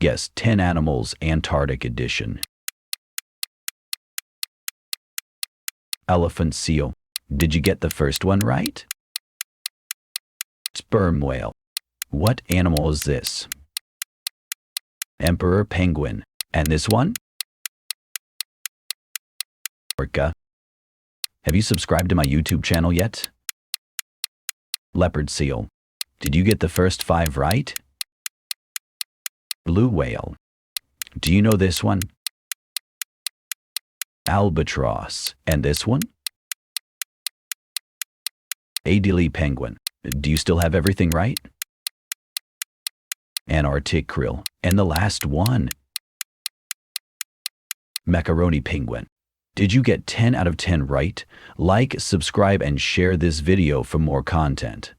Guess 10 animals, Antarctic edition. Elephant seal. Did you get the first one right? Sperm whale. What animal is this? Emperor penguin. And this one? Orca. Have you subscribed to my YouTube channel yet? Leopard seal. Did you get the first 5 right? Blue whale. Do you know this one? Albatross. And this one? Adelie penguin. Do you still have everything right? Antarctic krill. And the last one? Macaroni penguin. Did you get 10 out of 10 right? Like, subscribe, and share this video for more content.